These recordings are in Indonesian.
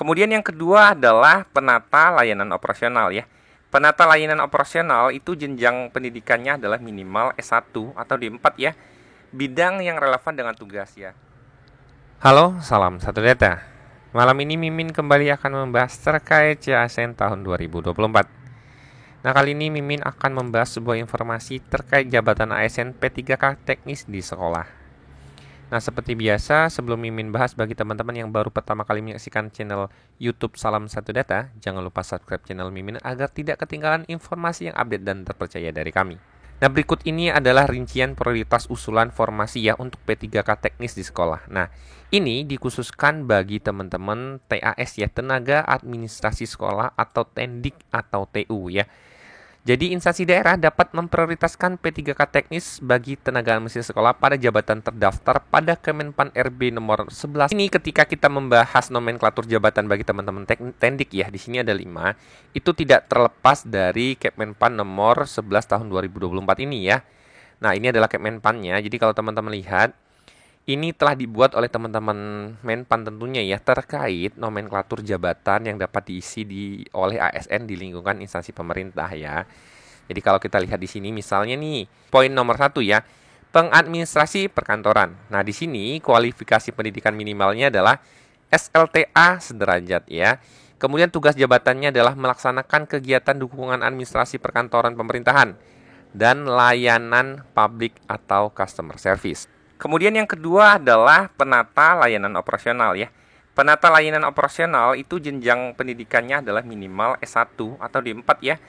Kemudian yang kedua adalah penata layanan operasional ya. Penata layanan operasional itu jenjang pendidikannya adalah minimal S1 atau D4 ya. Bidang yang relevan dengan tugas ya. Halo, salam satu data. Malam ini Mimin kembali akan membahas terkait CASN tahun 2024. Nah, kali ini Mimin akan membahas sebuah informasi terkait jabatan ASN P3K teknis di sekolah. Nah, seperti biasa, sebelum Mimin bahas bagi teman-teman yang baru pertama kali menyaksikan channel YouTube Salam Satu Data, jangan lupa subscribe channel Mimin agar tidak ketinggalan informasi yang update dan terpercaya dari kami. Nah, berikut ini adalah rincian prioritas usulan formasi ya untuk P3K teknis di sekolah. Nah, ini dikhususkan bagi teman-teman TAS ya, Tenaga Administrasi Sekolah atau TENDIK atau TU ya. Jadi instansi daerah dapat memprioritaskan P3K teknis bagi tenaga administrasi sekolah pada jabatan terdaftar pada Kemenpan RB nomor 11. Ini ketika kita membahas nomenklatur jabatan bagi teman-teman tendik ya, di sini ada 5. Itu tidak terlepas dari Kemenpan nomor 11 tahun 2024 ini ya. Nah, ini adalah Kemenpannya. Jadi kalau teman-teman lihat, ini telah dibuat oleh teman-teman Menpan tentunya ya, terkait nomenklatur jabatan yang dapat diisi oleh ASN di lingkungan instansi pemerintah ya. Jadi kalau kita lihat di sini misalnya nih, poin nomor 1 ya, pengadministrasi perkantoran. Nah, di sini kualifikasi pendidikan minimalnya adalah SLTA sederajat ya. Kemudian tugas jabatannya adalah melaksanakan kegiatan dukungan administrasi perkantoran pemerintahan dan layanan publik atau customer service. Kemudian yang kedua adalah penata layanan operasional ya. Penata layanan operasional itu jenjang pendidikannya adalah minimal S1 atau D4 ya.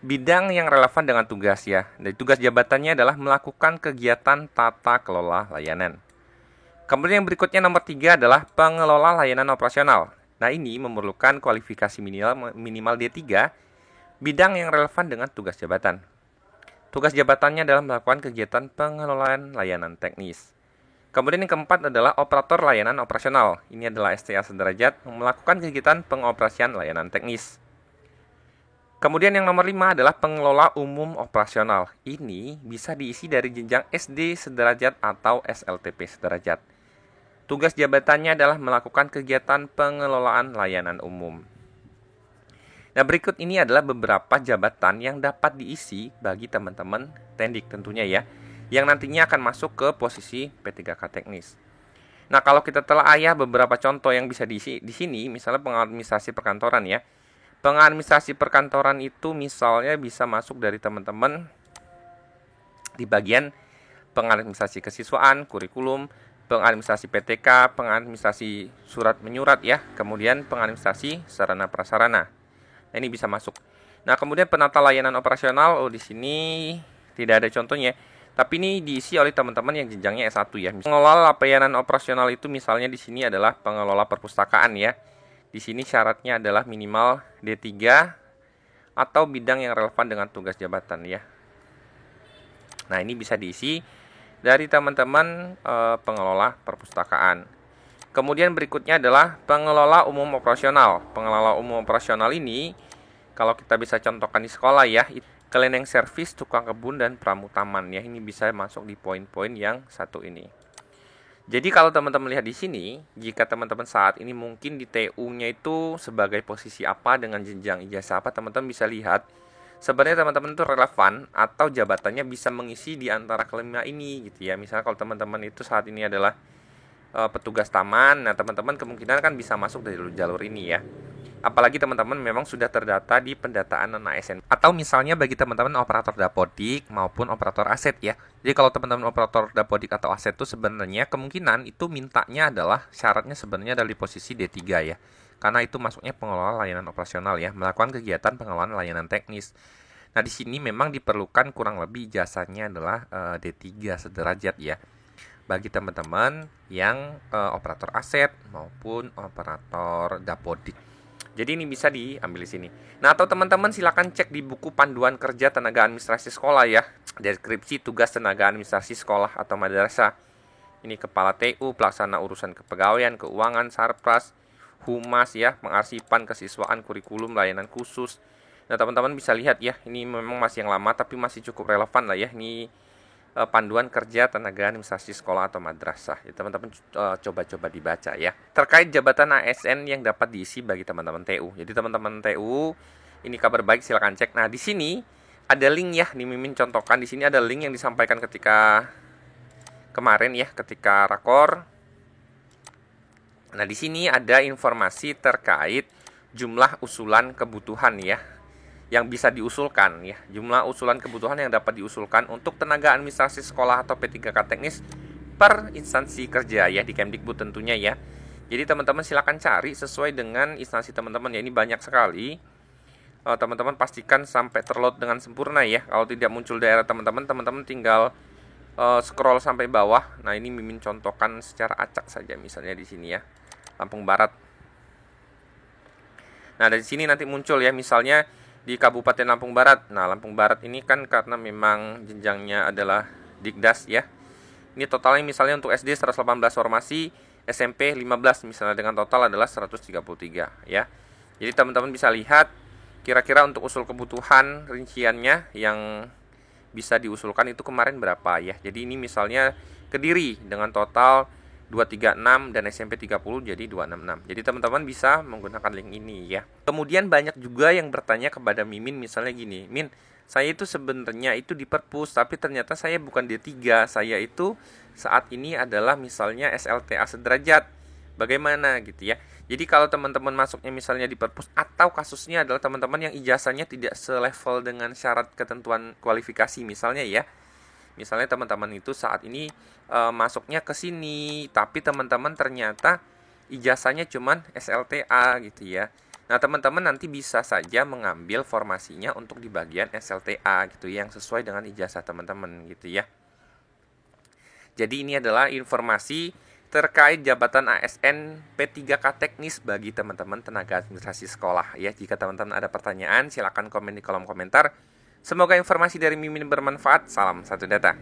Bidang yang relevan dengan tugas ya. Dan tugas jabatannya adalah melakukan kegiatan tata kelola layanan. Kemudian yang berikutnya nomor 3 adalah pengelola layanan operasional. Nah, ini memerlukan kualifikasi minimal D3, bidang yang relevan dengan tugas jabatan. Tugas jabatannya adalah melakukan kegiatan pengelolaan layanan teknis. Kemudian yang keempat adalah operator layanan operasional. Ini adalah STA sederajat melakukan kegiatan pengoperasian layanan teknis. Kemudian yang nomor 5 adalah pengelola umum operasional. Ini bisa diisi dari jenjang SD sederajat atau SLTP sederajat. Tugas jabatannya adalah melakukan kegiatan pengelolaan layanan umum. Nah, berikut ini adalah beberapa jabatan yang dapat diisi bagi teman-teman tendik tentunya ya, yang nantinya akan masuk ke posisi P3K teknis. Nah, kalau kita telah beberapa contoh yang bisa diisi di sini, misalnya pengadministrasi perkantoran ya. Pengadministrasi perkantoran itu misalnya bisa masuk dari teman-teman di bagian pengadministrasi kesiswaan, kurikulum, pengadministrasi PTK, pengadministrasi surat menyurat ya, kemudian pengadministrasi sarana prasarana. Nah, ini bisa masuk. Nah, kemudian penata layanan operasional, di sini tidak ada contohnya. Tapi ini diisi oleh teman-teman yang jenjangnya S1 ya. Pengelola layanan operasional itu misalnya di sini adalah pengelola perpustakaan ya. Di sini syaratnya adalah minimal D3 atau bidang yang relevan dengan tugas jabatan ya. Nah, ini bisa diisi dari teman-teman pengelola perpustakaan. Kemudian berikutnya adalah pengelola umum operasional. Pengelola umum operasional ini kalau kita bisa contohkan di sekolah ya, cleaning service, tukang kebun, dan pramutaman ya. Ini bisa masuk di poin-poin yang satu ini. Jadi kalau teman-teman lihat di sini, jika teman-teman saat ini mungkin di TU-nya itu sebagai posisi apa dengan jenjang ijazah apa, teman-teman bisa lihat sebenarnya teman-teman itu relevan atau jabatannya bisa mengisi di antara kelima ini gitu ya. Misalnya kalau teman-teman itu saat ini adalah petugas taman, nah teman-teman kemungkinan kan bisa masuk dari jalur ini ya. Apalagi teman-teman memang sudah terdata di pendataan non-ASN. Atau misalnya bagi teman-teman operator dapodik maupun operator aset ya. Jadi kalau teman-teman operator dapodik atau aset itu sebenarnya kemungkinan itu mintanya adalah syaratnya sebenarnya dari posisi D3 ya. Karena itu masuknya pengelola layanan operasional ya, melakukan kegiatan pengelolaan layanan teknis. Nah, di sini memang diperlukan kurang lebih ijazahnya adalah D3 sederajat ya. Bagi teman-teman yang operator aset maupun operator dapodik. Jadi ini bisa diambil di sini. Nah, atau teman-teman silakan cek di buku panduan kerja tenaga administrasi sekolah ya. Deskripsi tugas tenaga administrasi sekolah atau madrasah. Ini kepala TU, pelaksana urusan kepegawaian, keuangan, sarpras, humas ya, pengarsipan, kesiswaan, kurikulum, layanan khusus. Nah, teman-teman bisa lihat ya, ini memang masih yang lama tapi masih cukup relevan lah ya. Ini panduan kerja tenaga administrasi sekolah atau madrasah. Ya, teman-teman coba-coba dibaca ya. Terkait jabatan ASN yang dapat diisi bagi teman-teman TU. Jadi teman-teman TU, ini kabar baik, silakan cek. Nah, di sini ada link ya, nih Mimin contohkan. Di sini ada link yang disampaikan ketika kemarin ya, ketika rakor. Nah, di sini ada informasi terkait jumlah usulan kebutuhan ya, yang bisa diusulkan ya, jumlah usulan kebutuhan yang dapat diusulkan untuk tenaga administrasi sekolah atau P3K teknis per instansi kerja ya, di Kemdikbud tentunya ya. Jadi teman-teman silakan cari sesuai dengan instansi teman-teman ya, ini banyak sekali. Teman-teman pastikan sampai terload dengan sempurna ya. Kalau tidak muncul daerah teman-teman, teman-teman tinggal scroll sampai bawah. Nah, ini Mimin contohkan secara acak saja, misalnya di sini ya, Lampung Barat. Nah, dari sini nanti muncul ya, misalnya di Kabupaten Lampung Barat. Nah, Lampung Barat ini kan karena memang jenjangnya adalah Dikdas ya. Ini totalnya misalnya untuk SD 118 formasi, SMP 15 misalnya, dengan total adalah 133 ya. Jadi teman-teman bisa lihat kira-kira untuk usul kebutuhan rinciannya yang bisa diusulkan itu kemarin berapa ya. Jadi ini misalnya Kediri dengan total 236 dan SMP 30 jadi 266. Jadi teman-teman bisa menggunakan link ini ya. Kemudian banyak juga yang bertanya kepada Mimin misalnya gini, Min, saya itu sebenarnya itu di Perpus, tapi ternyata saya bukan D3, saya itu saat ini adalah misalnya SLTA sederajat. Bagaimana gitu ya. Jadi kalau teman-teman masuknya misalnya di Perpus, atau kasusnya adalah teman-teman yang ijazahnya tidak selevel dengan syarat ketentuan kualifikasi misalnya ya. Misalnya teman-teman itu saat ini masuknya ke sini, tapi teman-teman ternyata ijazahnya cuman SLTA gitu ya. Nah, teman-teman nanti bisa saja mengambil formasinya untuk di bagian SLTA gitu ya, yang sesuai dengan ijazah teman-teman gitu ya. Jadi ini adalah informasi terkait jabatan ASN P3K teknis bagi teman-teman tenaga administrasi sekolah ya. Jika teman-teman ada pertanyaan, silakan komen di kolom komentar. Semoga informasi dari Mimin bermanfaat. Salam satu data.